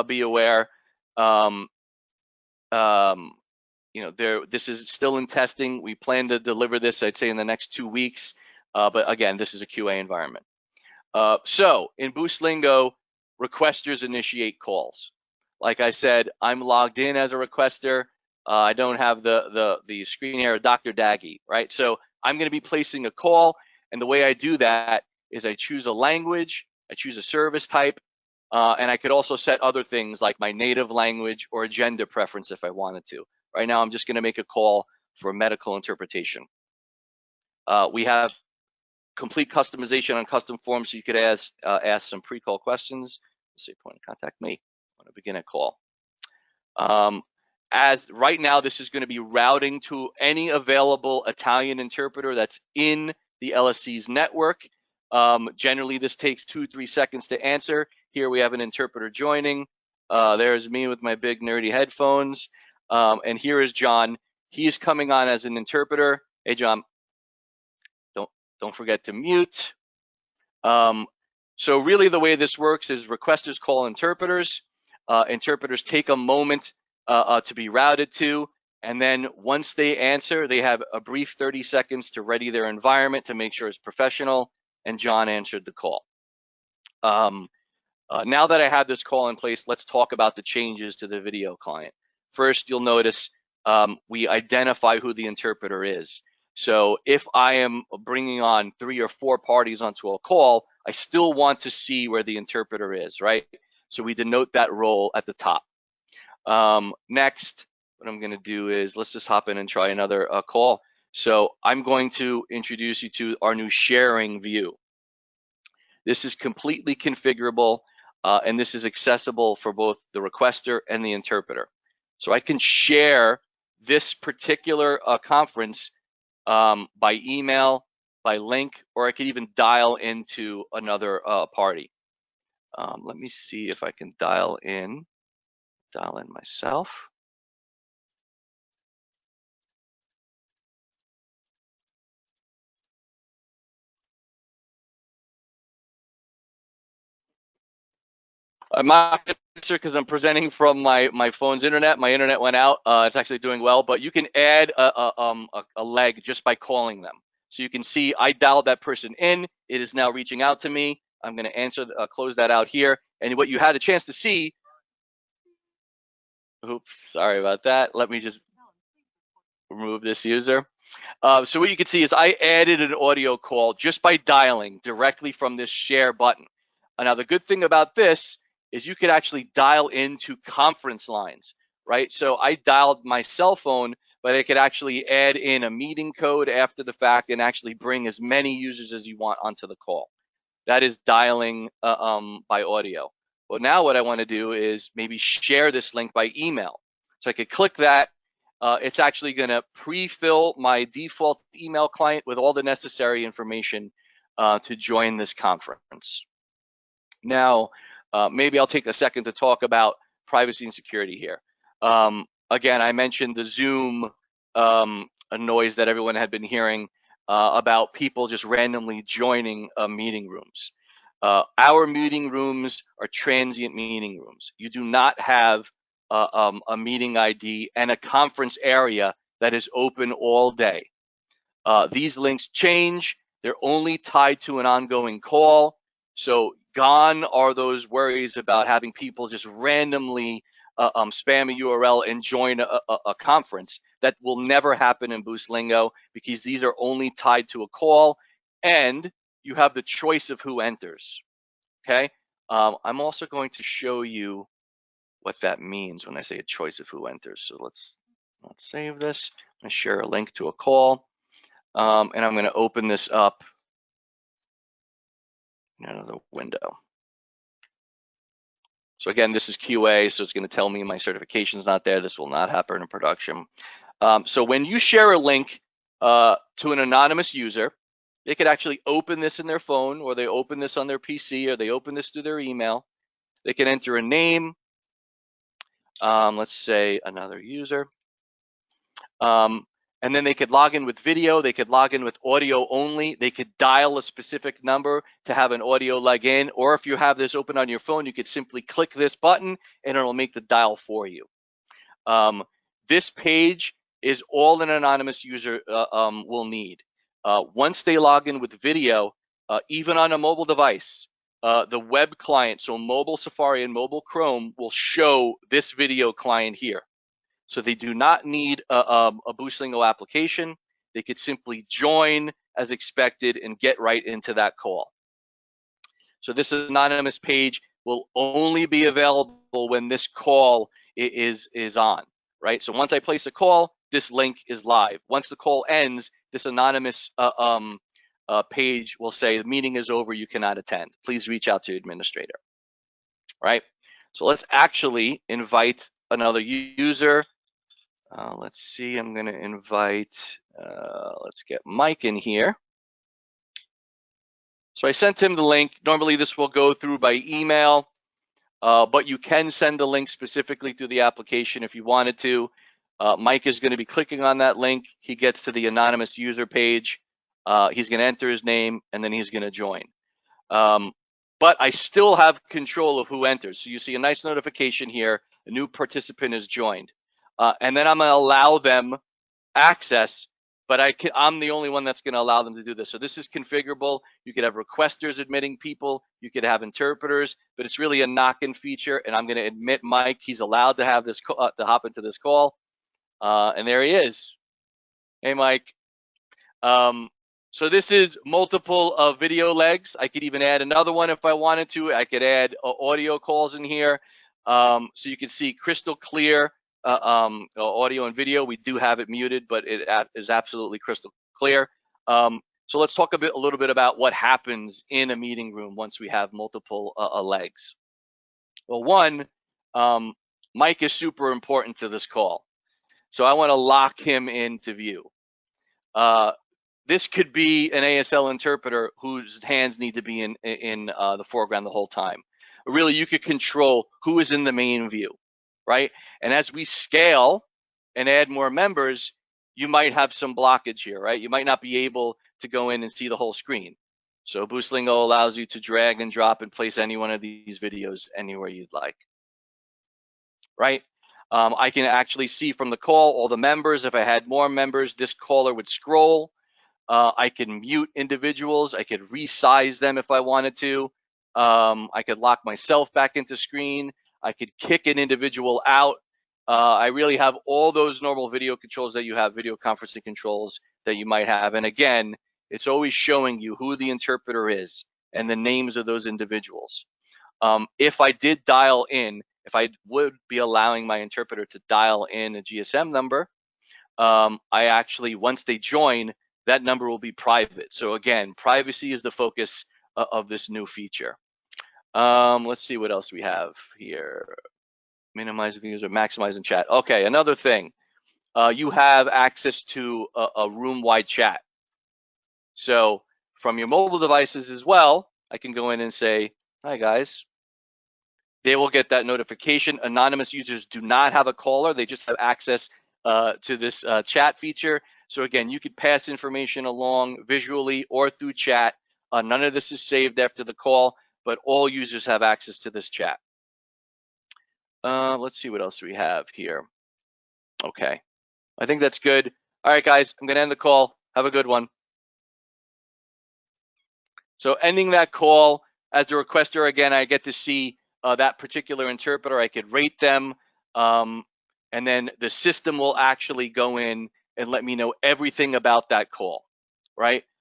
be aware, this is still in testing. We plan to deliver this, I'd say, in the next 2 weeks. But again, this is a QA environment. So in Boostlingo, requesters initiate calls. Like I said, I'm logged in as a requester. I don't have the screen here of Dr. Daggy, right? So I'm going to be placing a call, and the way I do that is I choose a language, I choose a service type, and I could also set other things like my native language or agenda preference if I wanted to. Right now, I'm just going to make a call for medical interpretation. We have complete customization on custom forms, so you could ask some pre-call questions. Let's say point of contact me. I want to begin a call. As right now, this is going to be routing to any available Italian interpreter that's in the LSC's network. Generally, this takes 2-3 seconds to answer. Here we have an interpreter joining. There's me with my big nerdy headphones. And here is John. He is coming on as an interpreter. Hey, John, don't forget to mute. So really the way this works is requesters call interpreters. Interpreters take a moment to be routed to, and then once they answer, they have a brief 30 seconds to ready their environment to make sure it's professional, and John answered the call. Now that I have this call in place, let's talk about the changes to the video client. First, you'll notice we identify who the interpreter is. So if I am bringing on 3 or 4 parties onto a call, I still want to see where the interpreter is, right? So we denote that role at the top. Next, what I'm going to do is let's just hop in and try another call. So I'm going to introduce you to our new sharing view. This is completely configurable, and this is accessible for both the requester and the interpreter. So I can share this particular conference by email, by link, or I could even dial into another party. Let me see if I can dial in myself. I'm not going to answer because I'm presenting from my phone's internet. My internet went out. It's actually doing well, but you can add a leg just by calling them. So you can see I dialed that person in. It is now reaching out to me. I'm going to answer, close that out here. And what you had a chance to see, oops, sorry about that. Let me just remove this user. So what you can see is I added an audio call just by dialing directly from this share button. Now, the good thing about this is you could actually dial into conference lines, right? So I dialed my cell phone, but I could actually add in a meeting code after the fact and actually bring as many users as you want onto the call. That is dialing by audio. Well, now what I want to do is maybe share this link by email. So I could click that. It's actually going to pre-fill my default email client with all the necessary information to join this conference. Now, maybe I'll take a second to talk about privacy and security here. Again, I mentioned the Zoom a noise that everyone had been hearing about people just randomly joining meeting rooms. Our meeting rooms are transient meeting rooms. You do not have a meeting ID and a conference area that is open all day. These links change. They're only tied to an ongoing call. So gone are those worries about having people just randomly spam a URL and join a conference. That will never happen in Boostlingo because these are only tied to a call, and you have the choice of who enters. Okay. I'm also going to show you what that means when I say a choice of who enters. So let's save this. I'm going to share a link to a call, and I'm going to open this up in another window. So again, this is QA, so it's going to tell me my certification is not there. This will not happen in production. So when you share a link to an anonymous user, they could actually open this in their phone, or they open this on their PC, or they open this through their email. They can enter a name. Let's say another user. and then they could log in with video, they could log in with audio only, they could dial a specific number to have an audio leg in, or if you have this open on your phone, you could simply click this button and it'll make the dial for you. This page is all an anonymous user will need. Once they log in with video, even on a mobile device, the web client, so mobile Safari and mobile Chrome, will show this video client here. So they do not need a Boostlingo application. They could simply join as expected and get right into that call. So this anonymous page will only be available when this call is on, right? So once I place a call, this link is live. Once the call ends, this anonymous page will say the meeting is over, you cannot attend. Please reach out to your administrator, right? So let's actually invite another user. Let's see, I'm gonna invite, let's get Mike in here. So I sent him the link. Normally this will go through by email, but you can send the link specifically to the application if you wanted to. Mike is going to be clicking on that link. He gets to the anonymous user page. He's going to enter his name and then he's going to join. But I still have control of who enters. So you see a nice notification here. A new participant is joined. And then I'm going to allow them access, but I'm the only one that's going to allow them to do this. So this is configurable. You could have requesters admitting people. You could have interpreters, but it's really a knock-in feature. And I'm going to admit Mike. He's allowed to have this to hop into this call. And there he is. Hey, Mike. So this is multiple video legs. I could even add another one if I wanted to. I could add audio calls in here. So you can see crystal clear audio and video. We do have it muted, but it is absolutely crystal clear. So let's talk a little bit about what happens in a meeting room once we have multiple legs. Well, one, Mike is super important to this call. So I want to lock him into view. This could be an ASL interpreter whose hands need to be in the foreground the whole time. Really, you could control who is in the main view, right? And as we scale and add more members, you might have some blockage here, right? You might not be able to go in and see the whole screen. So Boostlingo allows you to drag and drop and place any one of these videos anywhere you'd like, right? I can actually see from the call all the members. If I had more members, this caller would scroll. I can mute individuals. I could resize them if I wanted to. I could lock myself back into screen. I could kick an individual out. I really have all those normal video controls that you have, video conferencing controls that you might have. And again, it's always showing you who the interpreter is and the names of those individuals. If I did dial in, if I would be allowing my interpreter to dial in a GSM number, I actually, once they join, that number will be private. So again, privacy is the focus of this new feature. Let's see what else we have here. Minimize views or maximizing chat. Okay, another thing. You have access to a room-wide chat. So from your mobile devices as well, I can go in and say, hi guys. They will get that notification. Anonymous users do not have a caller. They just have access to this chat feature. So again, you could pass information along visually or through chat. None of this is saved after the call, but all users have access to this chat. Let's see what else we have here. Okay, I think that's good. All right, guys, I'm gonna end the call. Have a good one. So ending that call, as a requester, again, I get to see that particular interpreter. I could rate them, and then the system will actually go in and let me know everything about that call, right?